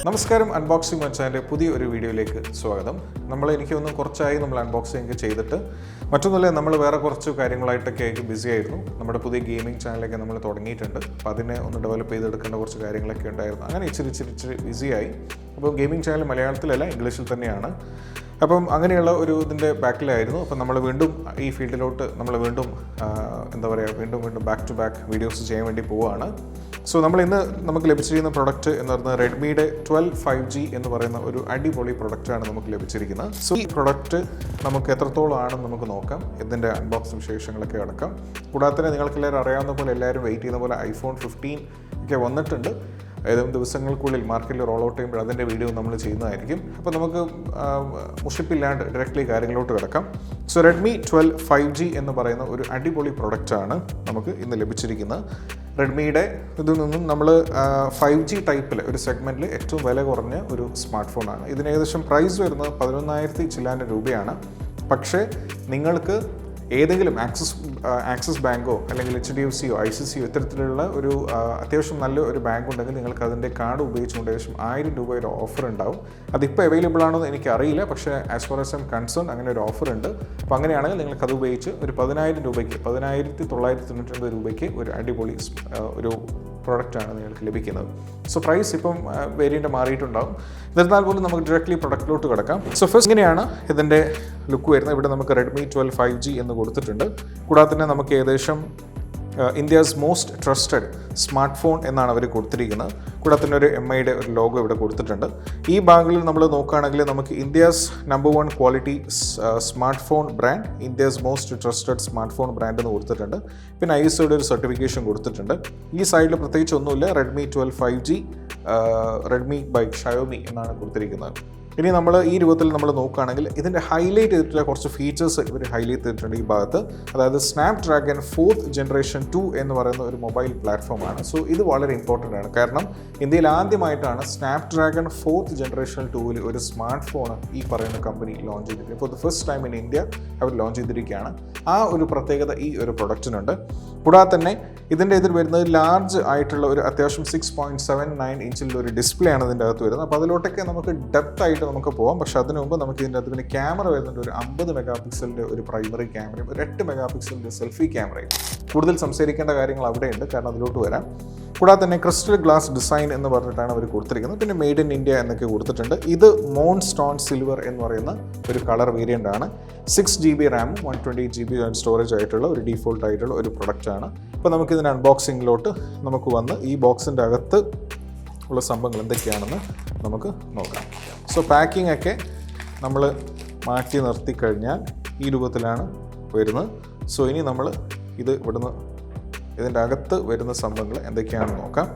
നമസ്കാരം, അൺബോക്സിംഗ് മച്ചാൻ്റെ പുതിയൊരു വീഡിയോയിലേക്ക് സ്വാഗതം. എനിക്കൊന്നും കുറച്ചായി നമ്മൾ അൺബോക്സിംഗ് ചെയ്തിട്ട് മറ്റൊന്നുമില്ല, നമ്മൾ വേറെ കുറച്ച് കാര്യങ്ങളായിട്ടൊക്കെ ആയിട്ട് ബിസി ആയിരുന്നു. നമ്മുടെ പുതിയ ഗെയിമിംഗ് ചാനലൊക്കെ നമ്മൾ തുടങ്ങിയിട്ടുണ്ട്. അപ്പോൾ അതിനെ ഒന്ന് ഡെവലപ്പ് ചെയ്തെടുക്കേണ്ട കുറച്ച് കാര്യങ്ങളൊക്കെ ഉണ്ടായിരുന്നു. അങ്ങനെ ഇച്ചിരി ബിസിയായി. അപ്പോൾ ഗെയിമിംഗ് ചാനൽ മലയാളത്തിലല്ല, ഇംഗ്ലീഷിൽ തന്നെയാണ്. അപ്പം അങ്ങനെയുള്ള ഒരു ഇതിൻ്റെ ബാക്കിലായിരുന്നു. അപ്പം നമ്മൾ വീണ്ടും ഈ ഫീൽഡിലോട്ട് വീണ്ടും വീണ്ടും ബാക്ക് ടു ബാക്ക് വീഡിയോസ് ചെയ്യാൻ വേണ്ടി പോവുകയാണ്. സോ നമുക്ക് ലഭിച്ചിരിക്കുന്ന പ്രൊഡക്റ്റ് എന്ന് പറയുന്നത് റെഡ്മിയുടെ 12 5G എന്ന് പറയുന്ന ഒരു അടിപൊളി പ്രൊഡക്റ്റാണ് നമുക്ക് ലഭിച്ചിരിക്കുന്നത്. സോ ഈ പ്രൊഡക്റ്റ് നമുക്ക് എത്രത്തോളം ആണെന്ന് നമുക്ക് നോക്കാം. ഇതിൻ്റെ അൺബോക്സിംഗ് വിശേഷങ്ങളൊക്കെ അടക്കാം. കൂടാതെ തന്നെ നിങ്ങൾക്കെല്ലാവരും അറിയാവുന്ന പോലെ, എല്ലാവരും വെയിറ്റ് ചെയ്യുന്ന പോലെ iPhone 15 ഒക്കെ വന്നിട്ടുണ്ട്. ഏതെങ്കിലും ദിവസങ്ങൾക്കുള്ളിൽ മാർക്കറ്റിൽ റോൾ ഔട്ട് ചെയ്യുമ്പോൾ അതിൻ്റെ വീഡിയോ നമ്മൾ ചെയ്യുന്നതായിരിക്കും. അപ്പോൾ നമുക്ക് മുഷിപ്പില്ലാണ്ട് ഡയറക്റ്റ്ലി കാര്യങ്ങളിലോട്ട് കിടക്കാം. സോ Redmi 12 5G എന്ന് പറയുന്ന ഒരു അടിപൊളി പ്രൊഡക്റ്റാണ് നമുക്ക് ഇന്ന് ലഭിച്ചിരിക്കുന്നത്. റെഡ്മിയുടെ ഇതിൽ നിന്നും നമ്മൾ 5G ടൈപ്പിൽ ഒരു സെഗ്മെൻറ്റിൽ ഏറ്റവും വില കുറഞ്ഞ ഒരു സ്മാർട്ട് ഫോണാണ്. ഇതിന് ഏകദേശം പ്രൈസ് വരുന്നത് 11,000 ചില്ലാനം രൂപയാണ്. പക്ഷേ നിങ്ങൾക്ക് ഏതെങ്കിലും ആക്സിസ് ബാങ്കോ അല്ലെങ്കിൽ HDFCയോ ICCയോ ഇത്തരത്തിലുള്ള ഒരു അത്യാവശ്യം നല്ല ഒരു ബാങ്ക് ഉണ്ടെങ്കിൽ നിങ്ങൾക്ക് അതിൻ്റെ കാർഡ് ഉപയോഗിച്ചുകൊണ്ട് ഏകദേശം 1000 രൂപയുടെ ഓഫർ ഉണ്ടാവും. അതിപ്പോൾ അവൈലബിൾ ആണോ എന്ന് എനിക്കറിയില്ല, പക്ഷേ as far as I M concern അങ്ങനെ ഒരു ഓഫർ ഉണ്ട്. അപ്പോൾ അങ്ങനെയാണെങ്കിൽ നിങ്ങൾക്ക് അത് ഉപയോഗിച്ച് ഒരു 10,000 രൂപയ്ക്ക് 10,999 രൂപയ്ക്ക് ഒരു അടിപൊളി ഒരു പ്രൊഡക്റ്റാണ് നിങ്ങൾക്ക് ലഭിക്കുന്നത്. സോ പ്രൈസ് ഇപ്പം വേരിയൻ്റ് മാറിയിട്ടുണ്ടാകും. എന്നിരുന്നാൽ പോലും നമുക്ക് ഡയറക്റ്റ്ലി പ്രൊഡക്റ്റിലോട്ട് കിടക്കാം. സോ ഫസ്റ്റ് ഇങ്ങനെയാണ് ഇതിൻ്റെ ലുക്ക് വരുന്നത്. ഇവിടെ നമുക്ക് Redmi 12 5G എന്ന് കൊടുത്തിട്ടുണ്ട്. കൂടാതെ തന്നെ നമുക്ക് ഏകദേശം India's most trusted smart phone എന്നാണ് അവർ കൊടുത്തിരിക്കുന്നത്. കൂടാതെ തന്നെ ഒരു MIയുടെ ഒരു ലോഗോ ഇവിടെ കൊടുത്തിട്ടുണ്ട്. ഈ ഭാഗങ്ങളിൽ നമ്മൾ നോക്കുകയാണെങ്കിൽ നമുക്ക് India's number 1 quality smart phone brand, India's most trusted smart phone brand എന്ന് കൊടുത്തിട്ടുണ്ട്. പിന്നെ ISOയുടെ ഒരു സർട്ടിഫിക്കേഷൻ കൊടുത്തിട്ടുണ്ട്. ഈ സൈഡിൽ പ്രത്യേകിച്ച് ഒന്നുമില്ല. Redmi 12 5G Redmi by Xiaomi എന്നാണ് കൊടുത്തിരിക്കുന്നത്. ഇനി നമ്മൾ ഈ രൂപത്തിൽ നമ്മൾ നോക്കുകയാണെങ്കിൽ ഇതിൻ്റെ ഹൈലൈറ്റ് ചെയ്തിട്ടുള്ള കുറച്ച് ഫീച്ചേഴ്സ് ഇവർ ഹൈലൈറ്റ് ചെയ്തിട്ടുണ്ട് ഈ ഭാഗത്ത്. അതായത് Snapdragon 4th Generation 2 എന്ന് പറയുന്ന ഒരു മൊബൈൽ പ്ലാറ്റ്ഫോമാണ്. സോ ഇത് വളരെ ഇമ്പോർട്ടൻ്റ് ആണ്. കാരണം ഇന്ത്യയിൽ ആദ്യമായിട്ടാണ് Snapdragon 4th Generation 2 ഒരു സ്മാർട്ട് ഫോൺ ഈ പറയുന്ന കമ്പനി ലോഞ്ച് ചെയ്തിരിക്കുന്നത്. For the first time in India അവർ ലോഞ്ച് ചെയ്തിരിക്കുകയാണ്. ആ ഒരു പ്രത്യേകത ഈ ഒരു പ്രൊഡക്റ്റിനുണ്ട്. കൂടാതെ തന്നെ ഇതിൽ വരുന്നത് ലാർജ് ആയിട്ടുള്ള ഒരു അത്യാവശ്യം 6.79 ഇഞ്ചിലുള്ള ഒരു ഡിസ്പ്ലേ ആണ് ഇതിൻ്റെ അകത്ത് വരുന്നത്. അപ്പോൾ അതിലോട്ടൊക്കെ നമുക്ക് ഡെപ്ത് ആയിട്ട് നമുക്ക് പോകാം. പക്ഷേ അതിനു മുമ്പ് നമുക്ക് ഇതിൻ്റെ അകത്ത് പിന്നെ ക്യാമറ വരുന്നുണ്ട്. ഒരു 50 മെഗാ പിക്സലിൻ്റെ ഒരു പ്രൈമറി ക്യാമറയും ഒരു 8 മെഗാ പിക്സലിൻ്റെ സെൽഫി ക്യാമറയും. കൂടുതൽ സംസാരിക്കേണ്ട കാര്യങ്ങൾ അവിടെയുണ്ട്, കാരണം അതിലോട്ട് വരാം. കൂടാതെ തന്നെ ക്രിസ്റ്റൽ ഗ്ലാസ് ഡിസൈൻ എന്ന് പറഞ്ഞിട്ടാണ് അവർ കൊടുത്തിരിക്കുന്നത്. പിന്നെ മെയ്ഡ് ഇൻ ഇന്ത്യ എന്നൊക്കെ കൊടുത്തിട്ടുണ്ട്. ഇത് മോൺ സ്റ്റോൺ സിൽവർ എന്ന് പറയുന്ന ഒരു കളർ വേരിയൻ്റ് ആണ്. 6GB റാം 128GB സ്റ്റോറേജ് ആയിട്ടുള്ള ഒരു ഡീഫോൾട്ട് ആയിട്ടുള്ള ഒരു പ്രൊഡക്റ്റാണ്. അപ്പോൾ നമുക്കിതിൻ്റെ അൺബോക്സിങ്ങിലോട്ട് നമുക്ക് വന്ന് ഈ ബോക്സിൻ്റെ അകത്ത് ഉള്ള സംഭവങ്ങൾ എന്തൊക്കെയാണെന്ന് നമുക്ക് നോക്കാം. സോ പാക്കിംഗ് ഒക്കെ നമ്മൾ മാറ്റി നിർത്തി കഴിഞ്ഞാൽ ഈ രൂപത്തിലാണ് വരുന്നത്. സോ ഇനി നമ്മൾ ഇത് ഇതിൻ്റെ അകത്ത് വരുന്ന സംഭവങ്ങൾ എന്തൊക്കെയാണെന്ന് നോക്കാം.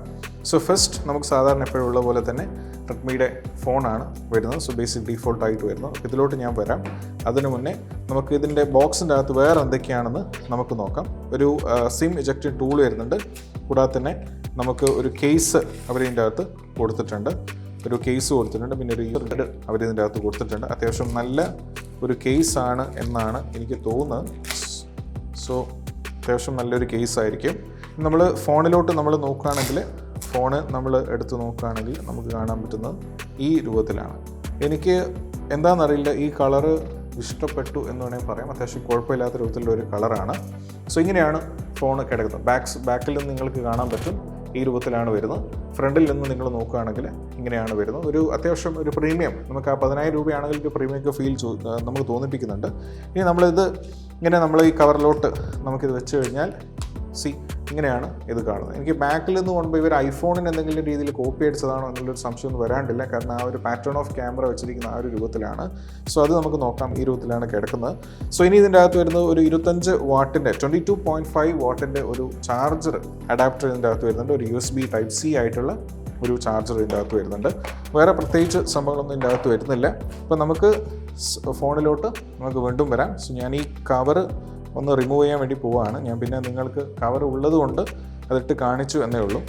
സോ ഫസ്റ്റ് നമുക്ക് സാധാരണ എപ്പോഴുള്ള പോലെ തന്നെ റെഡ്മിയുടെ ഫോണാണ് വരുന്നത്. സോ ബേസിക് ഡീഫോൾട്ട് ആയിട്ട് വരുന്നത്. ഇതിലോട്ട് ഞാൻ വരാം. അതിനു മുന്നേ നമുക്ക് ഇതിൻ്റെ ബോക്സിൻ്റെ അകത്ത് വേറെ എന്തൊക്കെയാണെന്ന് നമുക്ക് നോക്കാം. ഒരു സിം ഇജക്റ്റ് ടൂൾ വരുന്നുണ്ട്. കൂടാതെ തന്നെ നമുക്ക് ഒരു കേസ് അവരിതിൻ്റെ അകത്ത് കൊടുത്തിട്ടുണ്ട്. പിന്നെ ഒരു ഇയർ അവരിതിൻ്റെ അകത്ത് കൊടുത്തിട്ടുണ്ട്. അത്യാവശ്യം നല്ല ഒരു കേസാണ് എന്നാണ് എനിക്ക് തോന്നുന്നത്. സോ അത്യാവശ്യം നല്ലൊരു കേസായിരിക്കും. നമ്മൾ ഫോണിലോട്ട് നമ്മൾ നോക്കുകയാണെങ്കിൽ നമ്മൾ എടുത്ത് നോക്കുകയാണെങ്കിൽ നമുക്ക് കാണാൻ പറ്റുന്നത് ഈ രൂപത്തിലാണ്. എനിക്ക് എന്താണെന്നറിയില്ല, ഈ കളറ് ഇഷ്ടപ്പെട്ടു എന്ന് വേണമെങ്കിൽ പറയാം. അത്യാവശ്യം കുഴപ്പമില്ലാത്ത രൂപത്തിലുള്ള ഒരു കളറാണ്. സോ ഇങ്ങനെയാണ് ഫോൺ കിടക്കുന്നത്. ബാക്കിൽ നിന്ന് നിങ്ങൾക്ക് കാണാൻ പറ്റും. ഈ രൂപത്തിലാണ് വരുന്നത്. ഫ്രണ്ടിൽ നിന്ന് നിങ്ങൾ നോക്കുകയാണെങ്കിൽ ഇങ്ങനെയാണ് വരുന്നത്. ഒരു അത്യാവശ്യം ഒരു പ്രീമിയം, നമുക്ക് ആ 10,000 രൂപയാണെങ്കിൽ ഒരു പ്രീമിയം ഫീൽ നമുക്ക് തോന്നിപ്പിക്കുന്നുണ്ട്. ഇനി നമ്മൾ ഈ കവറിലോട്ട് നമുക്കിത് വെച്ച് കഴിഞ്ഞാൽ ഇങ്ങനെയാണ് ഇത് കാണുന്നത്. എനിക്ക് ബാക്കിൽ നിന്ന് കൊണ്ടുപോയി ഇവർ ഐഫോണിന് എന്തെങ്കിലും രീതിയിൽ കോപ്പി അടിച്ചതാണോ എന്നുള്ളൊരു സംശയമൊന്നും വരാണ്ടില്ല. കാരണം ആ ഒരു പാറ്റേൺ ഓഫ് ക്യാമറ വെച്ചിരിക്കുന്ന ആ ഒരു രൂപത്തിലാണ്. സോ അത് നമുക്ക് നോക്കാം. ഈ രൂപത്തിലാണ് കിടക്കുന്നത്. സോ ഇനി ഇതിൻ്റെ അകത്ത് വരുന്നത് ഒരു 25 വാട്ടിൻ്റെ 22.5 വാട്ടിൻ്റെ ഒരു ചാർജർ അഡാപ്റ്റർ ഇതിൻ്റെ അകത്ത് വരുന്നുണ്ട്. ഒരു USB Type-C ആയിട്ടുള്ള ഒരു ചാർജർ ഇതിൻ്റെ അകത്ത് വരുന്നുണ്ട്. വേറെ പ്രത്യേകിച്ച് സംഭവങ്ങളൊന്നും ഇതിൻ്റെ അകത്ത് വരുന്നില്ല. അപ്പോൾ നമുക്ക് ഫോണിലോട്ട് നമുക്ക് വീണ്ടും വരാം. സോ ഞാൻ ഈ കവറ് ഒന്ന് റിമൂവ് ചെയ്യാൻ വേണ്ടി പോവുകയാണ്. ഞാൻ പിന്നെ നിങ്ങൾക്ക് കവർ ഉള്ളത് കൊണ്ട് അതിട്ട് കാണിച്ചു എന്നേ ഉള്ളൂ.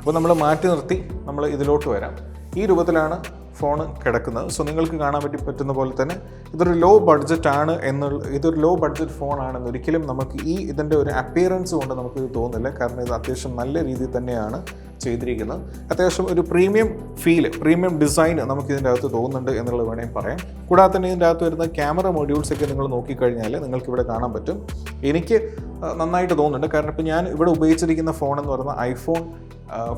അപ്പോൾ നമ്മൾ മാറ്റി നിർത്തി നമ്മൾ ഇതിലോട്ട് വരാം. ഈ രൂപത്തിലാണ് ഫോൺ കിടക്കുന്നത്. സോ നിങ്ങൾക്ക് കാണാൻ പറ്റുന്ന പോലെ തന്നെ ഇതൊരു ലോ ബഡ്ജറ്റ് ആണ് ഇതൊരു ലോ ബഡ്ജറ്റ് ഫോണാണെന്ന് ഒരിക്കലും നമുക്ക് ഇതിൻ്റെ ഒരു അപ്പിയറൻസ് കൊണ്ട് നമുക്കിത് തോന്നുന്നില്ല. കാരണം ഇത് അത്യാവശ്യം നല്ല രീതിയിൽ തന്നെയാണ് ചെയ്തിരിക്കുന്നത്. അത്യാവശ്യം ഒരു പ്രീമിയം ഡിസൈൻ നമുക്ക് ഇതിൻ്റെ അകത്ത് തോന്നുന്നുണ്ട് എന്നുള്ളത് വേണമെങ്കിൽ പറയാം. കൂടാതെ തന്നെ ഇതിൻ്റെ അകത്ത് വരുന്ന ക്യാമറ മൊഡ്യൂൾസ് ഒക്കെ നിങ്ങൾ നോക്കിക്കഴിഞ്ഞാൽ നിങ്ങൾക്ക് ഇവിടെ കാണാൻ പറ്റും. എനിക്ക് നന്നായിട്ട് തോന്നുന്നുണ്ട്. കാരണം ഇപ്പോൾ ഞാൻ ഇവിടെ ഉപയോഗിച്ചിരിക്കുന്ന ഫോൺ എന്ന് പറയുന്നത് iPhone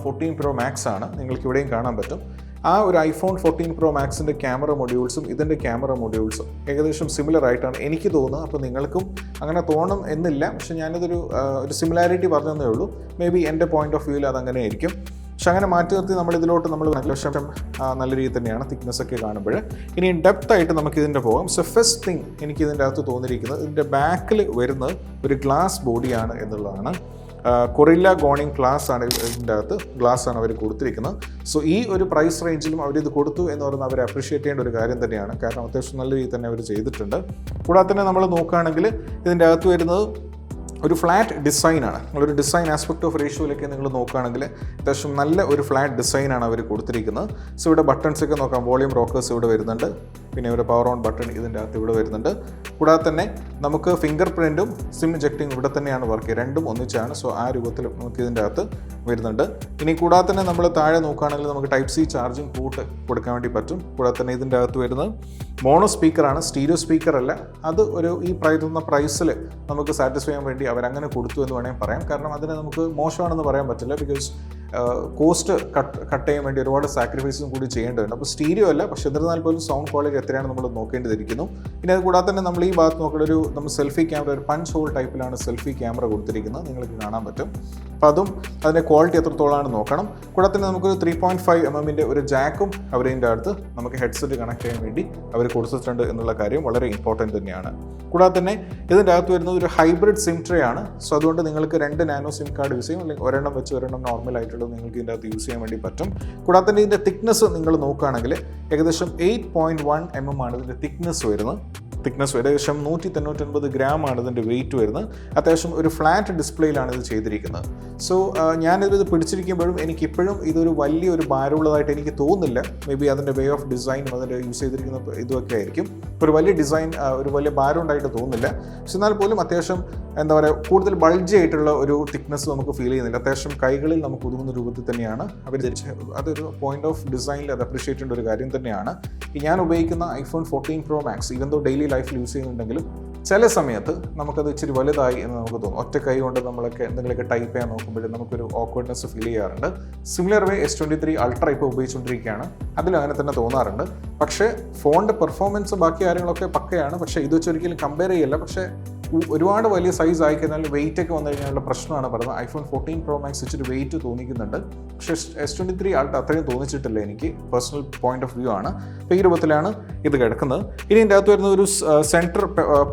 14 Pro Max ആണ്. നിങ്ങൾക്ക് ഇവിടെയും കാണാൻ പറ്റും. ആ ഒരു iPhone 14 Pro Maxൻ്റെ ക്യാമറ മൊഡ്യൂൾസും ഇതിൻ്റെ ക്യാമറ മൊഡ്യൂൾസും ഏകദേശം സിമിലർ ആയിട്ടാണ് എനിക്ക് തോന്നുന്നത്. അപ്പോൾ നിങ്ങൾക്കും അങ്ങനെ തോന്നും എന്നില്ല. പക്ഷെ ഞാനിതൊരു സിമിലാരിറ്റി പറഞ്ഞതേ ഉള്ളൂ. മേ ബി എൻ്റെ പോയിന്റ് ഓഫ് വ്യൂവിൽ അതങ്ങനെ ആയിരിക്കും. പക്ഷെ അങ്ങനെ മാറ്റി നിർത്തി നമ്മൾ നല്ല രീതിയിൽ തന്നെയാണ് തിക്നെസ് ഒക്കെ കാണുമ്പോൾ. ഇനി ഡെപ്ത് ആയിട്ട് നമുക്കിതിൻ്റെ പോകാം. സോ ഫസ്റ്റ് തിങ് എനിക്ക് ഇതിൻ്റെ അകത്ത് തോന്നിയിരിക്കുന്നത് ഇതിൻ്റെ ബാക്കിൽ വരുന്നത് ഒരു ഗ്ലാസ് ബോഡിയാണ് എന്നുള്ളതാണ്. കൊറില്ല ഗോണിംഗ് ഗ്ലാസ് ആണ് അവർ കൊടുത്തിരിക്കുന്നത്. സോ ഈ ഒരു പ്രൈസ് റേഞ്ചിലും അവരിത് കൊടുത്തു എന്ന് പറയുന്നത് അവർ അപ്രീഷിയേറ്റ് ചെയ്യേണ്ട ഒരു കാര്യം തന്നെയാണ്. കാരണം അത്യാവശ്യം നല്ല രീതിയിൽ തന്നെ അവർ ചെയ്തിട്ടുണ്ട്. കൂടാതെ തന്നെ നമ്മൾ നോക്കുകയാണെങ്കിൽ ഇതിൻ്റെ അകത്ത് വരുന്നത് ഒരു ഫ്ലാറ്റ് ഡിസൈനാണ്. നിങ്ങളൊരു ഡിസൈൻ ആസ്പെക്ട് ഓഫ് റേഷ്യോയിലൊക്കെ നിങ്ങൾ നോക്കുകയാണെങ്കിൽ അത്യാവശ്യം നല്ല ഒരു ഫ്ലാറ്റ് ഡിസൈനാണ് അവർ കൊടുത്തിരിക്കുന്നത്. സോ ഇവിടെ ബട്ടൺസ് ഒക്കെ നോക്കാം. വോളിയം റോക്കേഴ്സ് ഇവിടെ വരുന്നുണ്ട്. പിന്നെ ഒരു പവർ ഓൺ ബട്ടൺ ഇതിൻ്റെ അകത്ത് ഇവിടെ വരുന്നുണ്ട്. കൂടാതെ തന്നെ നമുക്ക് ഫിംഗർ പ്രിൻറ്റും സിം ഇജക്റ്റിംഗ് ഇവിടെ തന്നെയാണ് വർക്ക് ചെയ്യുക. രണ്ടും ഒന്നിച്ചാണ്. സോ ആ രൂപത്തിൽ നമുക്ക് ഇതിൻ്റെ അകത്ത് വരുന്നുണ്ട്. ഇനി കൂടാതെ തന്നെ നമ്മൾ താഴെ നോക്കുകയാണെങ്കിൽ നമുക്ക് ടൈപ്പ് സി ചാർജിങ് പോർട്ട് കൊടുക്കാൻ വേണ്ടി പറ്റും. കൂടാതെ തന്നെ ഇതിൻ്റെ അകത്ത് വരുന്നത് മോണോ സ്പീക്കറാണ്, സ്റ്റീരിയോ സ്പീക്കർ അല്ല. അത് ഈ പ്രൈസിൽ നമുക്ക് സാറ്റിസ്ഫൈ ചെയ്യാൻ വേണ്ടി അവരങ്ങനെ കൊടുത്തു എന്ന് വേണമെങ്കിൽ പറയാം. കാരണം അതിനെ നമുക്ക് മോശമാണെന്ന് പറയാൻ പറ്റില്ല. ബിക്കോസ് കോസ്റ്റ് കട്ട് ചെയ്യാൻ വേണ്ടി ഒരുപാട് സാക്രിഫൈസും കൂടി ചെയ്യേണ്ടതുണ്ട്. അപ്പോൾ സ്റ്റീരിയോ അല്ല, പക്ഷേ എന്നിരുന്നാൽ പോലും സൗണ്ട് ക്വാളിറ്റി എത്രയാണ് നമ്മൾ നോക്കേണ്ടിയിരിക്കുന്നു. പിന്നെ അത് കൂടാതെ തന്നെ നമ്മൾ ഈ ഭാഗത്ത് നോക്കുന്ന നമ്മൾ സെൽഫി ക്യാമറ ഒരു പഞ്ച് ഹോൾ ടൈപ്പിലാണ് സെൽഫി ക്യാമറ കൊടുത്തിരിക്കുന്നത്. നിങ്ങൾക്ക് കാണാൻ പറ്റും. അപ്പോൾ അതും അതിൻ്റെ ക്വാളിറ്റി എത്രത്തോളമാണ് നോക്കണം. കൂടാതെ തന്നെ നമുക്കൊരു 3.5 mm ഒരു ജാക്കും അവരിൻ്റെ അടുത്ത് നമുക്ക് ഹെഡ്സെറ്റ് കണക്ട് ചെയ്യാൻ വേണ്ടി അവർ കൊടുത്തിട്ടുണ്ട് എന്നുള്ള കാര്യം വളരെ ഇമ്പോർട്ടൻറ്റ് തന്നെയാണ്. കൂടാതെ തന്നെ ഇതിൻ്റെ അകത്ത് വരുന്നത് ഒരു ഹൈബ്രിഡ് സിം ട്രേ ആണ്. സോ അതുകൊണ്ട് നിങ്ങൾക്ക് 2 നാനോ സിം കാർഡ് യൂസ് ചെയ്യും, അല്ലെങ്കിൽ ഒരെണ്ണം വെച്ച് ഒരെണ്ണം നോർമൽ ആയിട്ടുള്ളത് നിങ്ങൾക്ക് ഇതിൻ്റെ അകത്ത് യൂസ് ചെയ്യാൻ വേണ്ടി പറ്റും. കൂടാതെ തന്നെ ഇതിൻ്റെ തിക്നെസ് നിങ്ങൾ നോക്കുകയാണെങ്കിൽ ഏകദേശം 8.1 mm ആണ് ഇതിൻ്റെ തിക്നെസ് വരുന്നത്. ഏകദേശം 199 gram ആണ് ഇതിൻ്റെ വെയിറ്റ് വരുന്നത്. അത്യാവശ്യം ഒരു ഫ്ലാറ്റ് ഡിസ്പ്ലേയിലാണ് ഇത് ചെയ്തിരിക്കുന്നത്. സോ ഞാനിത് പിടിച്ചിരിക്കുമ്പോഴും എനിക്കിപ്പോഴും ഇതൊരു വലിയൊരു ഭാരമുള്ളതായിട്ട് എനിക്ക് തോന്നുന്നില്ല. മേ ബി അതിൻ്റെ വേ ഓഫ് ഡിസൈനും അതിൻ്റെ യൂസ് ചെയ്തിരിക്കുന്ന ഇതൊക്കെ ആയിരിക്കും. ഒരു വലിയ ഡിസൈൻ ഒരു വലിയ ഭാരം ഉണ്ടായിട്ട് തോന്നുന്നില്ല. പക്ഷെ എന്നാൽ പോലും അത്യാവശ്യം എന്താ പറയുക, കൂടുതൽ ബൾജി ആയിട്ടുള്ള ഒരു തിക്നെസ് നമുക്ക് ഫീൽ ചെയ്യുന്നില്ല. അത്യാവശ്യം കൈകളിൽ നമുക്ക് ഒതുങ്ങുന്ന രൂപത്തിൽ തന്നെയാണ് അവർ ധരിച്ചത്. അതൊരു പോയിന്റ് ഓഫ് ഡിസൈനിൽ അത് അപ്രീഷിയേറ്റ് ചെയ്യേണ്ട ഒരു കാര്യം തന്നെയാണ്. ഞാൻ ഉപയോഗിക്കുന്ന iPhone 14 Pro Max even though daily ലൈഫിൽ യൂസ് ചെയ്യുന്നുണ്ടെങ്കിലും ചില സമയത്ത് നമുക്കത് ഇച്ചിരി വലുതായി എന്ന് നമുക്ക് തോന്നും. ഒറ്റ കൈ കൊണ്ട് നമ്മളൊക്കെ എന്തെങ്കിലുമൊക്കെ ടൈപ്പ് ചെയ്യാൻ നോക്കുമ്പോഴും നമുക്കൊരു ഓക്വേർഡ്നെസ് ഫീൽ ചെയ്യാറുണ്ട്. സിമിലർ വേ S23 Ultra ഇപ്പോൾ ഉപയോഗിച്ചുകൊണ്ടിരിക്കുകയാണ്. അതിലങ്ങനെ തന്നെ തോന്നാറുണ്ട്. പക്ഷേ ഫോണിൻ്റെ പെർഫോമൻസ് ബാക്കി കാര്യങ്ങളൊക്കെ പക്കയാണ്. പക്ഷേ ഇത് വെച്ച് ഒരിക്കലും കമ്പയർ ചെയ്യില്ല. പക്ഷേ ഒരുപാട് വലിയ സൈസ് ആയിക്കഴിഞ്ഞാൽ വെയിറ്റ് ഒക്കെ വന്നു കഴിഞ്ഞാലുള്ള പ്രശ്നമാണ് പറയുന്നത്. iPhone 14 Pro Max ഇച്ചിരി വെയിറ്റ് തോന്നിക്കുന്നുണ്ട്. പക്ഷേ S23 Ultra അത്രയും തോന്നിച്ചിട്ടില്ല എനിക്ക്. പേഴ്സണൽ പോയിന്റ് ഓഫ് വ്യൂ ആണ്. അപ്പോൾ ഈ രൂപത്തിലാണ് ഇത് കിടക്കുന്നത്. ഇനി ഇതിൻ്റെ അകത്ത് വരുന്ന ഒരു സെൻറ്റർ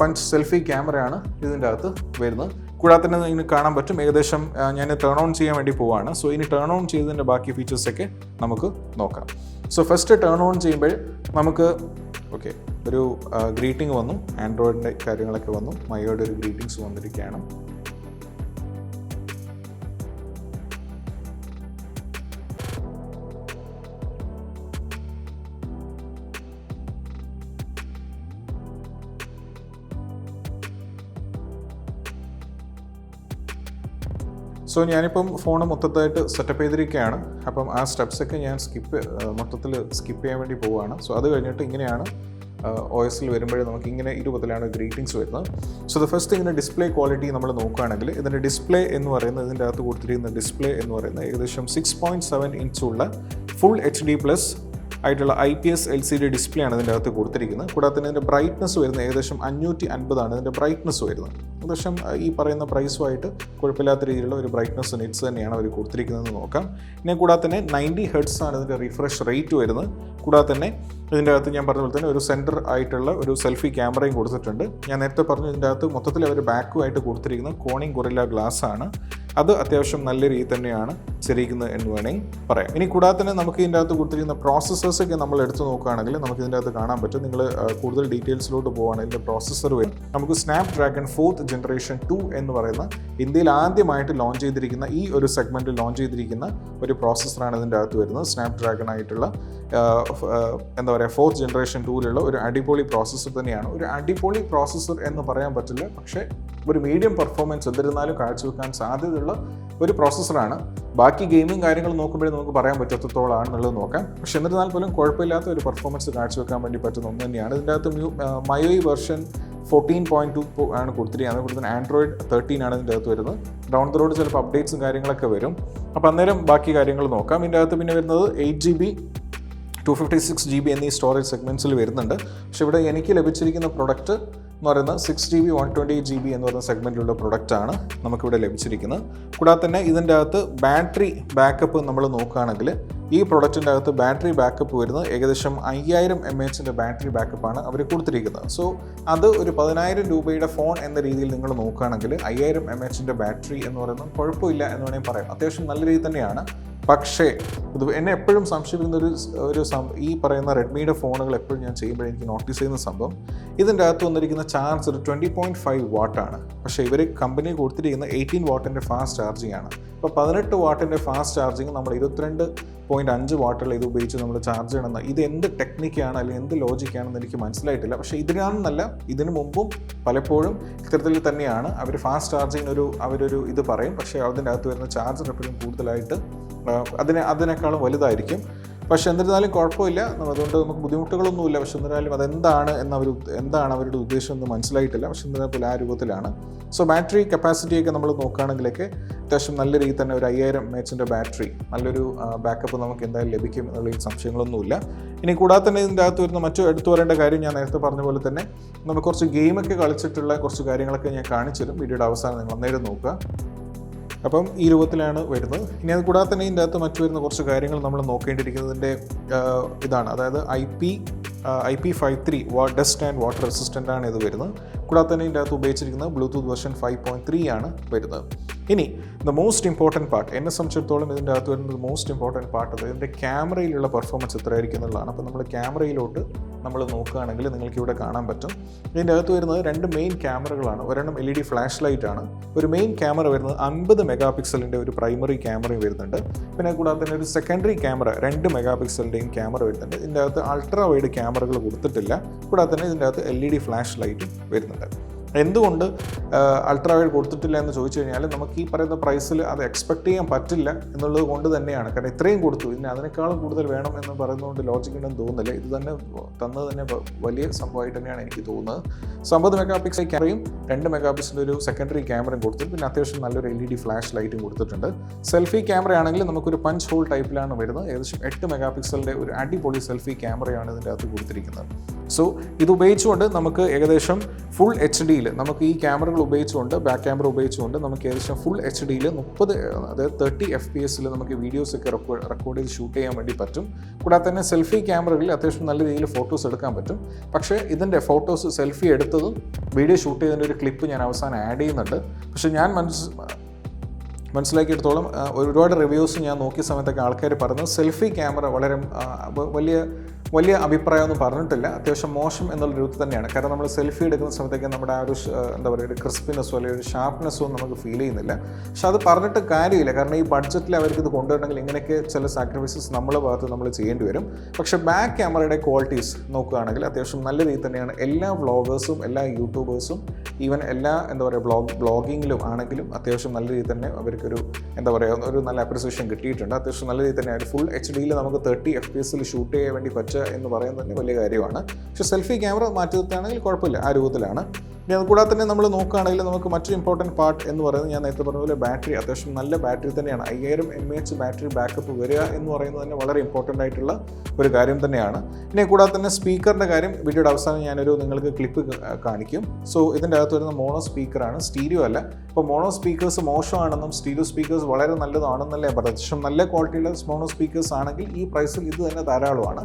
പഞ്ച് സെൽഫി ക്യാമറയാണ് ഇതിൻ്റെ അകത്ത് വരുന്നത്. കൂടാതെ തന്നെ നിങ്ങൾക്ക് കാണാൻ പറ്റും ഏകദേശം ഞാൻ ടേൺ ഓൺ ചെയ്യാൻ വേണ്ടി പോവുകയാണ്. സോ ഇനി ടേൺ ഓൺ ചെയ്തതിൻ്റെ ബാക്കി ഫീച്ചേഴ്സൊക്കെ നമുക്ക് നോക്കാം. സോ ഫസ്റ്റ് ടേൺ ഓൺ ചെയ്യുമ്പോൾ നമുക്ക് ഒരു ഗ്രീറ്റിംഗ് വന്നു. ആൻഡ്രോയിഡിൻ്റെ കാര്യങ്ങളൊക്കെ വന്നു. മയോയുടെ ഒരു ഗ്രീറ്റിംഗ്സ് വന്നിരിക്കുകയാണ്. സോ ഞാനിപ്പം ഫോൺ മൊത്തത്തായിട്ട് സെറ്റപ്പ് ചെയ്തിരിക്കുകയാണ്. അപ്പം ആ സ്റ്റെപ്സൊക്കെ ഞാൻ മൊത്തത്തിൽ സ്കിപ്പ് ചെയ്യാൻ വേണ്ടി പോവുകയാണ്. സോ അത് കഴിഞ്ഞിട്ട് ഇങ്ങനെയാണ് OSൽ വരുമ്പോഴേ നമുക്ക് ഇങ്ങനെ ഈ രൂപത്തിലാണ് ഗ്രീറ്റിംഗ്സ് വരുന്നത്. സോ ദ ഫസ്റ്റ് ഇതിൻ്റെ ഡിസ്പ്ലേ ക്വാളിറ്റി നമ്മൾ നോക്കുകയാണെങ്കിൽ ഇതിൻ്റെ ഡിസ്പ്ലേ എന്ന് പറയുന്നത് ഇതിൻ്റെ അകത്ത് കൊടുത്തിരിക്കുന്ന ഡിസ്പ്ലേ എന്ന് പറയുന്നത് ഏകദേശം 6.7 inch ഉള്ള ഫുൾ HD+ ആയിട്ടുള്ള IPS LCD ഡിസ്പ്ലേ ആണ് ഇതിൻ്റെ അകത്ത് കൊടുത്തിരിക്കുന്നത്. കൂടാതെ തന്നെ ഇതിൻ്റെ ബ്രൈറ്റ്നസ് വരുന്നത് ഏകദേശം 550 ഇതിൻ്റെ ബ്രൈറ്റ്നസ് വരുന്നത്. ഏകദേശം ഈ പറയുന്ന പ്രൈസുമായിട്ട് കുഴപ്പമില്ലാത്ത രീതിയിലുള്ള ഒരു ബ്രൈറ്റ്നസ് നെറ്റ്സ് തന്നെയാണ് അവർ കൊടുത്തിരിക്കുന്നതെന്ന് നോക്കാം. പിന്നെ കൂടാതെ തന്നെ 90 Hz ആണ് ഇതിൻ്റെ റിഫ്രഷ് റേറ്റ് വരുന്നത്. കൂടാതെ തന്നെ ഇതിൻ്റെ അകത്ത് ഞാൻ പറഞ്ഞ പോലെ തന്നെ ഒരു സെൻറ്റർ ആയിട്ടുള്ള ഒരു സെൽഫി ക്യാമറയും കൊടുത്തിട്ടുണ്ട്. ഞാൻ നേരത്തെ പറഞ്ഞു ഇതിൻ്റെ അകത്ത് മൊത്തത്തിൽ അവർ ബാക്കുമായിട്ട് കൊടുത്തിരിക്കുന്നത് കോണിംഗ് ഗൊറില്ല ഗ്ലാസ് ആണ്. അത് അത്യാവശ്യം നല്ല രീതിയിൽ തന്നെയാണ് ശരിക്കുന്നത് എന്ന് വേണമെങ്കിൽ പറയാം. ഇനി കൂടാതെ തന്നെ നമുക്ക് ഇതിൻ്റെ അകത്ത് കൊടുത്തിരിക്കുന്ന പ്രോസസ്സേഴ്സൊക്കെ നമ്മൾ എടുത്ത് നോക്കുകയാണെങ്കിൽ നമുക്ക് ഇതിൻ്റെ അകത്ത് കാണാൻ പറ്റും. നിങ്ങൾ കൂടുതൽ ഡീറ്റെയിൽസിലോട്ട് പോകുകയാണെങ്കിൽ ഇതിൻ്റെ പ്രോസസ്സർ വരും. നമുക്ക് സ്നാപ്ഡ്രാഗൺ 4th ജനറേഷൻ 2 എന്ന് പറയുന്ന ഇന്ത്യയിൽ ആദ്യമായിട്ട് ലോഞ്ച് ചെയ്തിരിക്കുന്ന ഈ ഒരു സെഗ്മെൻറ്റിൽ ലോഞ്ച് ചെയ്തിരിക്കുന്ന ഒരു പ്രോസസ്സറാണ് ഇതിൻ്റെ അകത്ത് വരുന്നത്. സ്നാപ്ഡ്രാഗൺ ആയിട്ടുള്ള 4th ജനറേഷൻ 2ലുള്ള ഒരു അടിപൊളി പ്രോസസ്സർ തന്നെയാണ്. ഒരു അടിപൊളി പ്രോസസ്സർ എന്ന് പറയാൻ പറ്റില്ല, പക്ഷേ ഒരു മീഡിയം പെർഫോമൻസ് എന്നിരുന്നാലും കാഴ്ചവെക്കാൻ സാധ്യതയുള്ള ഒരു പ്രോസസ്സറാണ്. ബാക്കി ഗെയിമും കാര്യങ്ങളും നോക്കുമ്പോഴേ നമുക്ക് പറയാൻ പറ്റത്തോളാണെന്നുള്ളത് നോക്കാം. പക്ഷെ എന്നിരുന്നാൽ പോലും കുഴപ്പമില്ലാത്ത ഒരു പെർഫോമൻസ് കാഴ്ചവെക്കാൻ വേണ്ടി പറ്റുന്ന ഒന്ന് തന്നെയാണ്. ഇതിൻ്റെ അകത്ത് MIUI വെർഷൻ 14.2 ആണ് കൊടുത്തിരിക്കുന്നത്. അതുകൊണ്ട് തന്നെ Android 13 ആണ് ഇതിൻ്റെ അകത്ത് വരുന്നത്. ഡൗൺ ദ റോഡ് ചിലപ്പോൾ അപ്ഡേറ്റ്സും കാര്യങ്ങളൊക്കെ വരും. അപ്പോൾ അന്നേരം ബാക്കി കാര്യങ്ങൾ നോക്കാം. ഇതിൻ്റെ അകത്ത് പിന്നെ വരുന്നത് 8GB 256GB എന്നീ സ്റ്റോറേജ് സെഗ്മെൻറ്റ്സിൽ വരുന്നുണ്ട്. പക്ഷെ ഇവിടെ എനിക്ക് ലഭിച്ചിരിക്കുന്ന പ്രൊഡക്റ്റ് എന്ന് പറയുന്നത് 6GB 128GB എന്ന് പറയുന്ന സെഗ്മെൻറ്റിലുള്ള പ്രൊഡക്റ്റാണ് നമുക്കിവിടെ ലഭിച്ചിരിക്കുന്നത്. കൂടാതെ തന്നെ ഇതിൻ്റെ അകത്ത് ബാറ്ററി ബാക്കപ്പ് നമ്മൾ നോക്കുകയാണെങ്കിൽ ഈ പ്രൊഡക്റ്റിൻ്റെ അകത്ത് ബാറ്ററി ബാക്കപ്പ് വരുന്നത് ഏകദേശം 5000 mAh ബാറ്ററി ബാക്കപ്പാണ് അവർ കൊടുത്തിരിക്കുന്നത്. സോ അത് ഒരു 10,000 രൂപയുടെ ഫോൺ എന്ന രീതിയിൽ നിങ്ങൾ നോക്കുകയാണെങ്കിൽ 5000 mAh ബാറ്ററി എന്ന് പറയുന്നത് കുഴപ്പമില്ല എന്ന് വേണമെങ്കിൽ പറയാം. അത്യാവശ്യം നല്ല രീതിയിൽ തന്നെയാണ്. പക്ഷേ ഇത് എന്നെ എപ്പോഴും സംശയിക്കുന്ന ഈ പറയുന്ന റെഡ്മിയുടെ ഫോണുകൾ എപ്പോഴും ഞാൻ ചെയ്യുമ്പോൾ എനിക്ക് നോട്ടീസ് ചെയ്യുന്ന സംഭവം, ഇതിൻ്റെ അകത്ത് വന്നിരിക്കുന്ന ചാർജ് ഒരു 20.5 വാട്ടാണ്. പക്ഷേ ഇവർ കമ്പനി കൊടുത്തിരിക്കുന്ന 18 വാട്ടിൻ്റെ ഫാസ്റ്റ് ചാർജിങ് ആണ്. അപ്പോൾ 18 വാട്ടിൻ്റെ ഫാസ്റ്റ് ചാർജിങ് നമ്മൾ 22.5 വാട്ടുള്ള ഇത് ഉപയോഗിച്ച് നമ്മൾ ചാർജ് ചെയ്യണമെന്ന് ഇത് എന്ത് ടെക്നിക്കാണ് അല്ലെങ്കിൽ എന്ത് ലോജിക്കാണെന്ന് എനിക്ക് മനസ്സിലായിട്ടില്ല. പക്ഷേ ഇതിനാണെന്നല്ല, ഇതിനു മുമ്പും പലപ്പോഴും ഇത്തരത്തിൽ തന്നെയാണ് അവർ ഫാസ്റ്റ് ചാർജിങ്ങിനൊരു അവരൊരു ഇത് പറയും. പക്ഷേ അതിൻ്റെ അകത്ത് വരുന്ന ചാർജർ എപ്പോഴും കൂടുതലായിട്ട് അതിനേക്കാളും വലുതായിരിക്കും. പക്ഷെ എന്നിരുന്നാലും കുഴപ്പമില്ല, അതുകൊണ്ട് നമുക്ക് ബുദ്ധിമുട്ടുകളൊന്നുമില്ല. പക്ഷെ എന്നിരുന്നാലും എന്താണ് അവരുടെ ഉദ്ദേശം എന്ന് മനസ്സിലായിട്ടില്ല. പക്ഷെ എന്നിരുന്നാലും ആ രൂപത്തിലാണ്. സോ ബാറ്ററി കപ്പാസിറ്റിയൊക്കെ നമ്മൾ നോക്കുകയാണെങ്കിലൊക്കെ അത്യാവശ്യം നല്ല രീതിയിൽ തന്നെ ഒരു 5000 mAh ബാറ്ററി നല്ലൊരു ബാക്കപ്പ് നമുക്ക് എന്തായാലും ലഭിക്കും എന്നുള്ള സംശയങ്ങളൊന്നുമില്ല. ഇനി കൂടാതെ തന്നെ ഇതിൻ്റെ അകത്ത് വരുന്ന മറ്റു എടുത്തു പറയേണ്ട കാര്യം ഞാൻ നേരത്തെ പറഞ്ഞ പോലെ തന്നെ നമുക്ക് കുറച്ച് ഗെയിമൊക്കെ കളിച്ചിട്ടുള്ള കുറച്ച് കാര്യങ്ങളൊക്കെ ഞാൻ കാണിച്ചിരും. വീഡിയോയുടെ അവസാനം നിങ്ങൾ അന്നേരം നോക്കുക. അപ്പം ഈ രൂപത്തിലാണ് വരുന്നത്. ഇനി അത് കൂടാതെ തന്നെ ഇതിൻ്റെ അകത്ത് മറ്റു വരുന്ന കുറച്ച് കാര്യങ്ങൾ നമ്മൾ നോക്കേണ്ടിയിരിക്കുന്നതിൻ്റെ ഇതാണ്. അതായത് IP53 dust and water resistant ആണ് ഇത് വരുന്നത്. കൂടാതെ തന്നെ ഇതിൻ്റെ അകത്ത് ഉപയോഗിച്ചിരിക്കുന്നത് ബ്ലൂടൂത്ത് വെർഷൻ 5.3 ആണ് വരുന്നത്. ഇനി ദ മോസ്റ്റ് ഇമ്പോർട്ടൻറ്റ് പാർട്ട്, എന്നെ സംബന്ധിച്ചിടത്തോളം ഇതിൻ്റെ അകത്ത് വരുന്നത് മോസ്റ്റ് ഇമ്പോർട്ടൻറ്റ് പാർട്ട് അത് ഇതിൻ്റെ ക്യാമറയിലുള്ള പെർഫോമൻസ് എത്രയായിരിക്കും എന്നുള്ളതാണ്. അപ്പോൾ നമ്മൾ ക്യാമറയിലോട്ട് നമ്മൾ നോക്കുകയാണെങ്കിൽ നിങ്ങൾക്ക് ഇവിടെ കാണാൻ പറ്റും. ഇതിൻ്റെ അകത്ത് വരുന്നത് 2 മെയിൻ ക്യാമറകളാണ്. ഒരെണ്ണം LED ഫ്ലാഷ് ലൈറ്റ് ആണ്. ഒരു മെയിൻ ക്യാമറ വരുന്നത് 50 മെഗാപിക്സലിൻ്റെ ഒരു പ്രൈമറി ക്യാമറയും വരുന്നുണ്ട്. പിന്നെ കൂടാതെ തന്നെ ഒരു സെക്കൻഡറി ക്യാമറ 2 മെഗാപിക്സലിൻ്റെയും ക്യാമറ വരുന്നുണ്ട്. ഇതിൻ്റെ അകത്ത് അൾട്രാ വൈഡ് ക്യാമറകൾ കൊടുത്തിട്ടില്ല. കൂടാതെ തന്നെ ഇതിൻ്റെ അകത്ത് LED ഫ്ലാഷ് ലൈറ്റും വരുന്നുണ്ട്. എന്തുകൊണ്ട് അൾട്രാ വൈഡ് കൊടുത്തിട്ടില്ല എന്ന് ചോദിച്ചു കഴിഞ്ഞാൽ നമുക്ക് ഈ പറയുന്ന പ്രൈസിൽ അത് എക്സ്പെക്ട് ചെയ്യാൻ പറ്റില്ല എന്നുള്ളത് കൊണ്ട് തന്നെയാണ്. കാരണം ഇത്രയും കൊടുത്തു, ഇനി അതിനേക്കാളും കൂടുതൽ വേണം എന്ന് പറയുന്നതുകൊണ്ട് ലോജിക് ഉണ്ടെന്ന് തോന്നുന്നില്ല. ഇത് തന്നെ തന്നത് തന്നെ വലിയ സംഭവമായിട്ട് തന്നെയാണ് എനിക്ക് തോന്നുന്നത്. 50 മെഗാപിക്സൽ ക്യാമറയും 2 മെഗാപിക്സലിൻ്റെ ഒരു സെക്കൻഡറി ക്യാമറയും കൊടുത്തിട്ട് പിന്നെ അത്യാവശ്യം നല്ലൊരു LED ഫ്ലാഷ് ലൈറ്റും കൊടുത്തിട്ടുണ്ട്. സെൽഫി ക്യാമറ ആണെങ്കിൽ നമുക്കൊരു പഞ്ച് ഹോൾ ടൈപ്പിലാണ് വരുന്നത്. ഏകദേശം 8 മെഗാപിക്സലിൻ്റെ ഒരു അടിപൊളി സെൽഫി ക്യാമറയാണ് ഇതിൻ്റെ അകത്ത് കൊടുത്തിരിക്കുന്നത്. സോ ഇത് ഉപയോഗിച്ചുകൊണ്ട് നമുക്ക് ഏകദേശം ഫുൾ HD നമുക്ക് ഈ ക്യാമറകൾ ഉപയോഗിച്ചുകൊണ്ട് ബാക്ക് ക്യാമറ ഉപയോഗിച്ചുകൊണ്ട് നമുക്ക് ഏകദേശം ഫുൾ HD 30 അതായത് 30 FPS നമുക്ക് വീഡിയോസൊക്കെ റെക്കോർഡ് ചെയ്ത് ഷൂട്ട് ചെയ്യാൻ വേണ്ടി പറ്റും. കൂടാതെ തന്നെ സെൽഫി ക്യാമറകളിൽ അത്യാവശ്യം നല്ല രീതിയിൽ ഫോട്ടോസ് എടുക്കാൻ പറ്റും. പക്ഷേ ഇതിൻ്റെ ഫോട്ടോസ് സെൽഫി എടുത്തതും വീഡിയോ ഷൂട്ട് ചെയ്തതിൻ്റെ ഒരു ക്ലിപ്പ് ഞാൻ അവസാനം ആഡ് ചെയ്യുന്നുണ്ട്. പക്ഷേ ഞാൻ മനസ്സിലാക്കിയെടുത്തോളം ഒരുപാട് റിവ്യൂസ് ഞാൻ നോക്കിയ സമയത്തൊക്കെ ആൾക്കാർ പറയുന്നത് സെൽഫി ക്യാമറ വളരെ വലിയ അഭിപ്രായമൊന്നും പറഞ്ഞിട്ടില്ല. അത്യാവശ്യം മോശം എന്നുള്ള രൂപത്തിൽ തന്നെയാണ്. കാരണം നമ്മൾ സെൽഫി എടുക്കുന്ന സമയത്തേക്ക് നമ്മുടെ ആ ഒരു എന്താ പറയുക ഒരു ക്രിസ്പിനെസ്സോ അല്ലെങ്കിൽ ഒരു ഷാർപ്നെസ്സോ നമുക്ക് ഫീൽ ചെയ്യുന്നില്ല. പക്ഷെ അത് പറഞ്ഞിട്ട് കാര്യമില്ല. കാരണം ഈ ബഡ്ജറ്റിൽ അവർക്ക് ഇത് കൊണ്ടുവരണമെങ്കിൽ ഇങ്ങനെയൊക്കെ ചില സാക്രിഫൈസസ് നമ്മളെ ഭാഗത്ത് നമ്മൾ ചെയ്യേണ്ടി വരും. പക്ഷേ ബാക്ക് ക്യാമറയുടെ ക്വാളിറ്റീസ് നോക്കുകയാണെങ്കിൽ അത്യാവശ്യം നല്ല രീതിയിൽ തന്നെയാണ് എല്ലാ വ്ളോഗേഴ്സും എല്ലാ യൂട്യൂബേഴ്സും ഈവൻ എല്ലാ എന്താ പറയുക ബ്ലോഗിങ്ങിലും ആണെങ്കിലും അത്യാവശ്യം നല്ല രീതിയിൽ തന്നെ അവർക്കൊരു എന്താ പറയുക ഒരു നല്ല അപ്രിസിയേഷൻ കിട്ടിയിട്ടുണ്ട്. അത്യാവശ്യം നല്ല രീതിയിൽ തന്നെ ഒരു ഫുൾ HD നമുക്ക് 30 FPS ഷൂട്ട് ചെയ്യാൻ വേണ്ടി പറ്റുക എന്ന് പറയുന്നത് തന്നെ വലിയ കാര്യമാണ്. പക്ഷേ സെൽഫി ക്യാമറ മാറ്റി നിർത്തുകയാണെങ്കിൽ കുഴപ്പമില്ല, ആ രൂപത്തിലാണ്. ഇനി അതുകൂടാതെ തന്നെ നമ്മൾ നോക്കുകയാണെങ്കിൽ നമുക്ക് മറ്റൊരു ഇമ്പോർട്ടൻറ്റ് പാർട്ട് എന്ന് പറയുന്നത് ഞാൻ നേരത്തെ പറഞ്ഞ പോലെ ബാറ്ററി അത്യാവശ്യം നല്ല ബാറ്ററി തന്നെയാണ്. 5000 mAh ബാറ്ററി ബാക്കപ്പ് വരിക എന്ന് പറയുന്നത് തന്നെ വളരെ ഇമ്പോർട്ടൻ്റ് ആയിട്ടുള്ള ഒരു കാര്യം തന്നെയാണ്. ഇനി കൂടാതെ തന്നെ സ്പീക്കറിൻ്റെ കാര്യം വീഡിയോയുടെ അവസാനം ഞാനൊരു നിങ്ങൾക്ക് ക്ലിപ്പ് കാണിക്കും. സോ ഇതിൻ്റെ അകത്ത് വരുന്ന മോണോ സ്പീക്കറാണ്, സ്റ്റീരിയോ അല്ല. അപ്പോൾ മോണോ സ്പീക്കേഴ്സ് മോശമാണെന്നും സ്റ്റീരിയോ സ്പീക്കേഴ്സ് വളരെ നല്ലതാണെന്നല്ലേ പറയുന്നത്. പക്ഷേ നല്ല ക്വാളിറ്റിയുള്ള മോണോ സ്പീക്കേഴ്സ് ആണെങ്കിൽ ഈ പ്രൈസിൽ ഇത് തന്നെ ധാരാളമാണ്.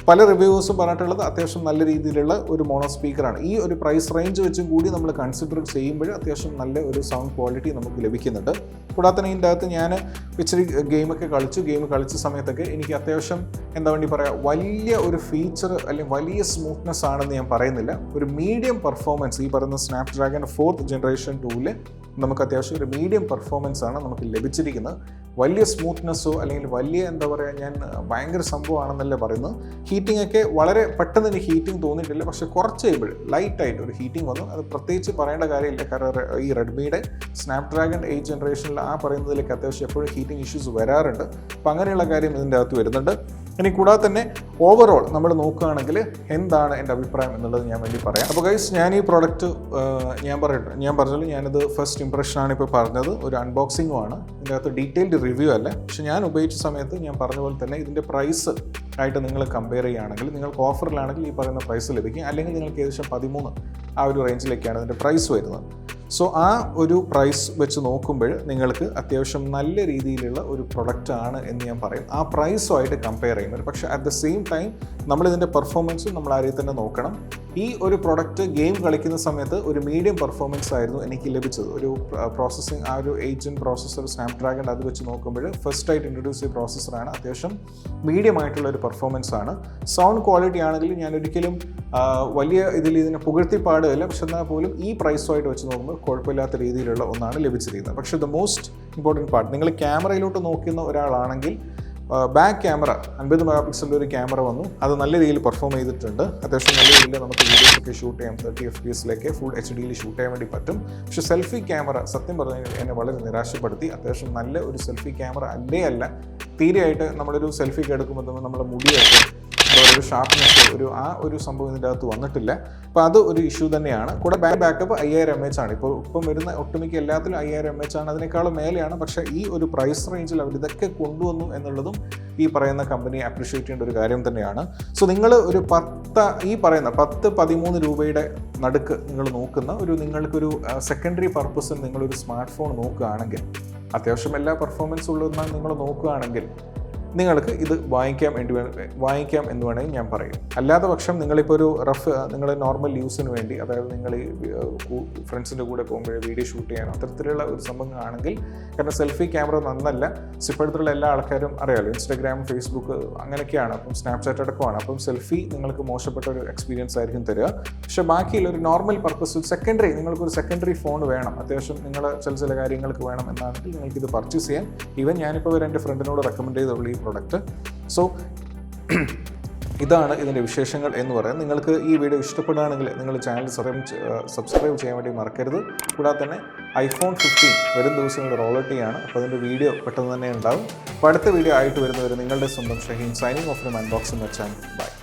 പല റിവ്യൂസും പറഞ്ഞിട്ടുള്ളത് അത്യാവശ്യം നല്ല രീതിയിലുള്ള ഒരു മോണോ സ്പീക്കറാണ്. ഈ ഒരു പ്രൈസ് റേഞ്ച് വെച്ചും കൂടി നമ്മൾ കൺസിഡർ ചെയ്യുമ്പോൾ അത്യാവശ്യം നല്ല ഒരു സൗണ്ട് ക്വാളിറ്റി നമുക്ക് ലഭിക്കുന്നുണ്ട്. കൂടാതെ തന്നെ ഇതിൻ്റെ അകത്ത് ഞാൻ ഇച്ചിരി ഗെയിം കളിച്ച സമയത്തൊക്കെ എനിക്ക് അത്യാവശ്യം എന്താ വേണ്ടി പറയുക, വലിയ ഒരു ഫീച്ചർ അല്ലെങ്കിൽ വലിയ സ്മൂത്ത്നെസ് ആണെന്ന് ഞാൻ പറയുന്നില്ല. ഒരു മീഡിയം പെർഫോമൻസ് ഈ പറയുന്ന സ്നാപ്ഡ്രാഗൺ 4th ജനറേഷൻ 2 നമുക്ക് അത്യാവശ്യം ഒരു മീഡിയം പെർഫോമൻസ് ആണ് നമുക്ക് ലഭിച്ചിരിക്കുന്നത്. വലിയ സ്മൂത്ത്നെസ്സോ അല്ലെങ്കിൽ വലിയ എന്താ പറയുക, ഞാൻ ഭയങ്കര സംഭവമാണെന്നല്ലേ പറയുന്നത്. ഹീറ്റിംഗ് ഒക്കെ വളരെ പെട്ടെന്ന് എനിക്ക് ഹീറ്റിംഗ് തോന്നിയിട്ടില്ല, പക്ഷേ കുറച്ച് കഴിയുമ്പോൾ ലൈറ്റായിട്ട് ഒരു ഹീറ്റിംഗ് വന്നു. അത് പ്രത്യേകിച്ച് പറയേണ്ട കാര്യമില്ല, കാരണം ഈ റെഡ്മിയുടെ സ്നാപ്ഡ്രാഗൺ 8th ജനറേഷനിൽ പറയുന്നതിലേക്ക് അത്യാവശ്യം എപ്പോഴും ഹീറ്റിംഗ് ഇഷ്യൂസ് വരാറുണ്ട്. അപ്പോൾ അങ്ങനെയുള്ള കാര്യം ഇതിൻ്റെ അകത്ത് വരുന്നുണ്ട്. ഇനി കൂടാതെ തന്നെ ഓവറോൾ നമ്മൾ നോക്കുകയാണെങ്കിൽ എന്താണ് എൻ്റെ അഭിപ്രായം എന്നുള്ളത് ഞാൻ വേണ്ടി പറയാം. അപ്പോൾ ഗൈസ്, ഞാൻ ഈ പ്രോഡക്റ്റ് ഞാൻ പറഞ്ഞാൽ ഞാനിത് ഫസ്റ്റ് ഇംപ്രഷനാണ് ഇപ്പോൾ പറഞ്ഞത്, ഒരു അൺബോക്സിങ്ങും ആണ്. ഇതിൻ്റെ അകത്ത് ഡീറ്റെയിൽഡ് റിവ്യൂ അല്ല. പക്ഷെ ഞാൻ ഉപയോഗിച്ച സമയത്ത് ഞാൻ പറഞ്ഞ പോലെ തന്നെ ഇതിൻ്റെ പ്രൈസ് ആയിട്ട് നിങ്ങൾ കമ്പയർ ചെയ്യുകയാണെങ്കിൽ നിങ്ങൾക്ക് ഓഫറിലാണെങ്കിൽ ഈ പറയുന്ന പ്രൈസ് ലഭിക്കും, അല്ലെങ്കിൽ നിങ്ങൾക്ക് ഏകദേശം 13 ആ ഒരു റേഞ്ചിലേക്കാണ് ഇതിൻ്റെ പ്രൈസ് വരുന്നത്. സോ ആ ഒരു പ്രൈസ് വെച്ച് നോക്കുമ്പോൾ നിങ്ങൾക്ക് അത്യാവശ്യം നല്ല രീതിയിലുള്ള ഒരു പ്രൊഡക്റ്റ് ആണ് എന്ന് ഞാൻ പറയും, ആ പ്രൈസുമായിട്ട് കമ്പയർ ചെയ്യുന്നത്. പക്ഷേ അറ്റ് ദ സെയിം ടൈം നമ്മളിതിൻ്റെ പെർഫോമൻസും നമ്മൾ ആരെയും തന്നെ നോക്കണം. ഈ ഒരു പ്രൊഡക്റ്റ് ഗെയിം കളിക്കുന്ന സമയത്ത് ഒരു മീഡിയം പെർഫോമൻസ് ആയിരുന്നു എനിക്ക് ലഭിച്ചത്. ഒരു പ്രോസസ്സിങ്, ആ ഒരു 8 Gen പ്രോസസ്സർ സ്നാപ്ഡ്രാഗൺ അത് വെച്ച് നോക്കുമ്പോൾ ഫസ്റ്റ് ആയിട്ട് ഇൻട്രൊഡ്യൂസ് ചെയ്ത പ്രോസസ്സറാണ്. അത്യാവശ്യം മീഡിയം ആയിട്ടുള്ള ഒരു പെർഫോമൻസ് ആണ്. സൗണ്ട് ക്വാളിറ്റി ആണെങ്കിൽ ഞാൻ ഒരിക്കലും വലിയ ഇതിനെ പുകഴ്ത്തി പാടുകയില്ല, പക്ഷെ എന്നാൽ പോലും ഈ പ്രൈസുമായിട്ട് വെച്ച് നോക്കുമ്പോൾ കുഴപ്പമില്ലാത്ത രീതിയിലുള്ള ഒന്നാണ് ലഭിച്ചിരിക്കുന്നത്. പക്ഷേ ദ മോസ്റ്റ് ഇമ്പോർട്ടൻറ്റ് പാർട്ട്, നിങ്ങൾ ക്യാമറയിലോട്ട് നോക്കുന്ന ഒരാളാണെങ്കിൽ ബാക്ക് ക്യാമറ 50 MP ഒരു ക്യാമറ വന്നു, അത് നല്ല രീതിയിൽ പെർഫോം ചെയ്തിട്ടുണ്ട്. അത്യാവശ്യം നല്ല രീതിയിൽ നമുക്ക് വീഡിയോസൊക്കെ ഷൂട്ട് ചെയ്യാം, 30 FPS ഫുൾ HD ഷൂട്ട് ചെയ്യാൻ വേണ്ടി പറ്റും. പക്ഷേ സെൽഫി ക്യാമറ സത്യം പറഞ്ഞാൽ എന്നെ വളരെ നിരാശപ്പെടുത്തി. അത്യാവശ്യം നല്ല ഒരു സെൽഫി ക്യാമറ അല്ല തീരെയായിട്ട്. നമ്മളൊരു സെൽഫിക്ക് എടുക്കുമ്പോൾ നമ്മുടെ മുടിയൊക്കെ ഒരു ഷാർപ്പ്നെസ് ഒരു സംഭവം ഇതിൻ്റെ അകത്ത് വന്നിട്ടില്ല. അപ്പോൾ അത് ഒരു ഇഷ്യൂ തന്നെയാണ്. കൂടെ ബാക്കപ്പ് 5000 mAh ആണ്. ഇപ്പം വരുന്ന ഒട്ടുമിക്ക എല്ലാത്തിലും 5000 mAh ആണ്, അതിനേക്കാളും മേലെയാണ്. പക്ഷേ ഈ ഒരു പ്രൈസ് റേഞ്ചിൽ അവർ ഇതൊക്കെ കൊണ്ടുവന്നു എന്നുള്ളതും ഈ പറയുന്ന കമ്പനി അപ്രിഷ്യേറ്റ് ചെയ്യേണ്ട ഒരു കാര്യം തന്നെയാണ്. സോ നിങ്ങൾ ഒരു 10-13 രൂപയുടെ നടുക്ക് നിങ്ങൾ നോക്കുന്ന നിങ്ങൾക്കൊരു സെക്കൻഡറി പർപ്പസിൽ നിങ്ങളൊരു സ്മാർട്ട് ഫോൺ നോക്കുകയാണെങ്കിൽ, അത്യാവശ്യം എല്ലാ പെർഫോമൻസ് ഉള്ളതെന്ന് നിങ്ങൾ നോക്കുകയാണെങ്കിൽ നിങ്ങൾക്ക് ഇത് വാങ്ങിക്കാം എന്ന് വേണമെങ്കിൽ ഞാൻ പറയും. അല്ലാത്ത പക്ഷം നിങ്ങളിപ്പോൾ ഒരു നിങ്ങൾ നോർമൽ യൂസിന് വേണ്ടി, അതായത് നിങ്ങൾ ഫ്രണ്ട്സിൻ്റെ കൂടെ പോകുമ്പോൾ വീഡിയോ ഷൂട്ട് ചെയ്യാനോ അത്തരത്തിലുള്ള ഒരു സംഭവം ആണെങ്കിൽ, കാരണം സെൽഫി ക്യാമറ നന്നല്ല. ഇപ്പോഴത്തുള്ള എല്ലാ ആൾക്കാരും അറിയാമല്ലോ, ഇൻസ്റ്റാഗ്രാം, ഫേസ്ബുക്ക് അങ്ങനെയൊക്കെയാണ്, അപ്പം സ്നാപ്ചാറ്റ് അടക്കമാണ്. അപ്പം സെൽഫി നിങ്ങൾക്ക് മോശപ്പെട്ട ഒരു എക്സ്പീരിയൻസ് ആയിരിക്കും തരിക. പക്ഷേ ബാക്കിയുള്ള ഒരു നോർമൽ പർപ്പസ് നിങ്ങൾക്കൊരു സെക്കൻഡറി ഫോൺ വേണം, അത്യാവശ്യം നിങ്ങൾ ചില കാര്യങ്ങൾക്ക് വേണം എന്നാണെങ്കിൽ നിങ്ങൾക്കിത് പർച്ചേസ് ചെയ്യാം. ഈവൻ ഞാനിപ്പോൾ എൻ്റെ ഫ്രണ്ടിനോട് റെക്കമെൻഡ് ചെയ്തുള്ള ഈ പ്രൊഡക്റ്റ്. സോ ഇതാണ് ഇതിൻ്റെ വിശേഷങ്ങൾ എന്ന് പറയാം. നിങ്ങൾക്ക് ഈ വീഡിയോ ഇഷ്ടപ്പെടുകയാണെങ്കിൽ നിങ്ങൾ ചാനൽ സബ്സ്ക്രൈബ് ചെയ്യാൻ വേണ്ടി മറക്കരുത്. കൂടാതെ തന്നെ iPhone 15 വരും ദിവസങ്ങളിൽ റോൾ ഔട്ട് ചെയ്യാണ്. അപ്പോൾ അതിൻ്റെ വീഡിയോ പെട്ടെന്ന് തന്നെ ഉണ്ടാവും. അപ്പോൾ അടുത്ത വീഡിയോ ആയിട്ട് വരുന്നവർ നിങ്ങളുടെ സ്വന്തം Shaheen, signing off from unboxing channel. By.